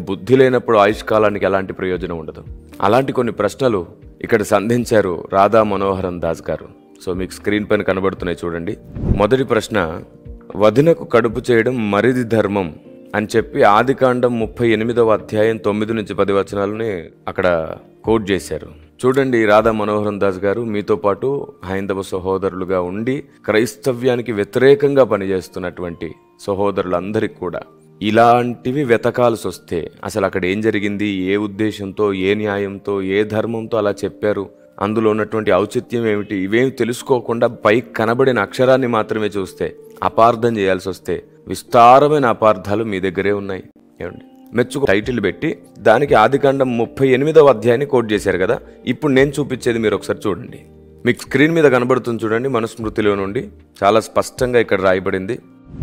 బుద్ధి లేనప్పుడు ఆయుష్కాలానికి ఎలాంటి ప్రయోజనం ఉండదు. అలాంటి కొన్ని ప్రశ్నలు ఇక్కడ సంధించారు రాధా మనోహరన్ దాస్ గారు. సో మీకు స్క్రీన్ పైన కనబడుతున్నాయి చూడండి. మొదటి ప్రశ్న, వదినకు కడుపు చేయడం మరిది ధర్మం అని చెప్పి ఆదికాండం 38వ అధ్యాయం 9 నుంచి 10 వచనాలని అక్కడ కోట్ చేశారు. చూడండి, రాధా మనోహరన్ దాస్ గారు మీతో పాటు హైందవ సహోదరులుగా ఉండి క్రైస్తవ్యానికి వ్యతిరేకంగా పనిచేస్తున్నటువంటి సహోదరులందరికీ కూడా ఇలాంటివి వెతకాల్సి వస్తే అసలు అక్కడ ఏం జరిగింది, ఏ ఉద్దేశంతో, ఏ న్యాయంతో, ఏ ధర్మంతో అలా చెప్పారు, అందులో ఉన్నటువంటి ఔచిత్యం ఏమిటి, ఇవేమి తెలుసుకోకుండా పైకి కనబడిన అక్షరాన్ని మాత్రమే చూస్తే అపార్థం చేయాల్సి వస్తే విస్తారమైన అపార్థాలు మీ దగ్గరే ఉన్నాయి. ఏమండి, మెచ్చుకు టైటిల్ పెట్టి దానికి ఆదికాండం 38వ అధ్యాయాన్ని కోట్ చేశారు కదా. ఇప్పుడు నేను చూపించేది మీరు ఒకసారి చూడండి. మీకు స్క్రీన్ మీద కనబడుతుంది చూడండి. మనుస్మృతిలో నుండి చాలా స్పష్టంగా ఇక్కడ రాయబడింది.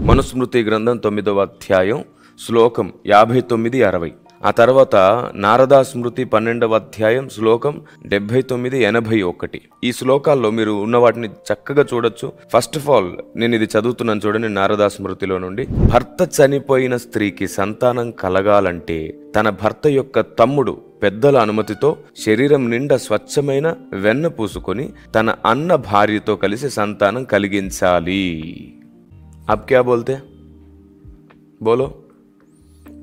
మనుస్మృతి గ్రంథం 9వ అధ్యాయం శ్లోకం 59-60. ఆ తర్వాత నారదా స్మృతి 12వ అధ్యాయం శ్లోకం 79-81. ఈ శ్లోకాల్లో మీరు ఉన్న వాటిని చక్కగా చూడొచ్చు. ఫస్ట్ ఆఫ్ ఆల్ నేను ఇది చదువుతున్నాను చూడండి. నారదా స్మృతిలో నుండి, భర్త చనిపోయిన స్త్రీకి సంతానం కలగాలంటే తన భర్త యొక్క తమ్ముడు పెద్దల అనుమతితో శరీరం నిండా స్వచ్ఛమైన వెన్న పూసుకొని తన అన్న భార్యతో కలిసి సంతానం కలిగించాలి. అబ్ క్యా బోల్తే బోలో.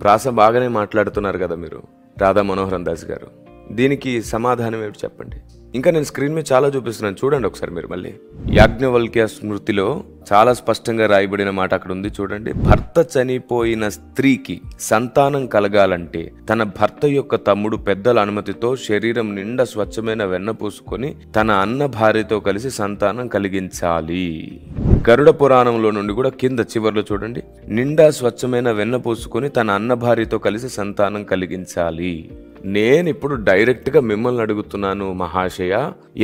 ప్రాస బాగానే మాట్లాడుతున్నారు కదా మీరు రాధా మనోహరన్ దాస్ గారు. దీనికి సమాధానం ఏమిటి చెప్పండి. ఇంకా నేను స్క్రీన్ మీద చాలా చూపిస్తున్నాను చూడండి ఒకసారి మీరు మళ్ళీ. యాజ్ఞవల్క్య స్మృతిలో చాలా స్పష్టంగా రాయబడిన మాట అక్కడ ఉంది చూడండి. భర్త చనిపోయిన స్త్రీకి సంతానం కలగాలంటే తన భర్త యొక్క తమ్ముడు పెద్దల అనుమతితో శరీరం నిండా స్వచ్ఛమైన వెన్న పూసుకొని తన అన్న భార్యతో కలిసి సంతానం కలిగించాలి. గరుడ పురాణంలో నుండి కూడా కింద చివర్లో చూడండి, నిండా స్వచ్ఛమైన వెన్న పూసుకొని తన అన్న భార్యతో కలిసి సంతానం కలిగించాలి. నేను ఇప్పుడు డైరెక్ట్ గా మిమ్మల్ని అడుగుతున్నాను మహాశయ,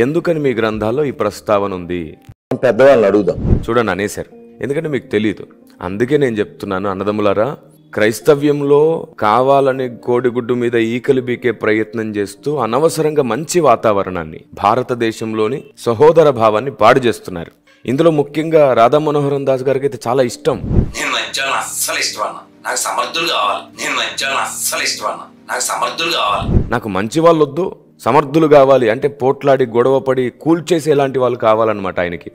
ఎందుకని మీ గ్రంథాల్లో ఈ ప్రస్తావన ఉంది? పెద్దవాళ్ళని అడుగుదాం. చూడండి అనేశారు, ఎందుకంటే మీకు తెలియదు. అందుకే నేను చెప్తున్నాను, అన్నదమ్ములారా, క్రైస్తవ్యంలో కావాలని కోడిగుడ్డు మీద ఈకలు బీకే ప్రయత్నం చేస్తూ అనవసరంగా మంచి వాతావరణాన్ని, భారతదేశంలోని సహోదర భావాన్ని పాడు చేస్తున్నారు. ఇందులో ముఖ్యంగా రాధా మనోహరన్ దాస్ గారికి అయితే చాలా ఇష్టం. నేను మంచాలను అస్సలు ఇష్టపడినా, నాకు సమర్థులు కావాలి. నేను మంచాలను అస్సలు ఇష్టపడినా, నాకు సమర్థులు కావాలి. నాకు మంచి వాళ్ళు వద్దు, సమర్థులు కావాలి. అంటే పోట్లాడి గొడవపడి కూల్చేసే లాంటి వాళ్ళు కావాలన్నమాట ఆయనకి.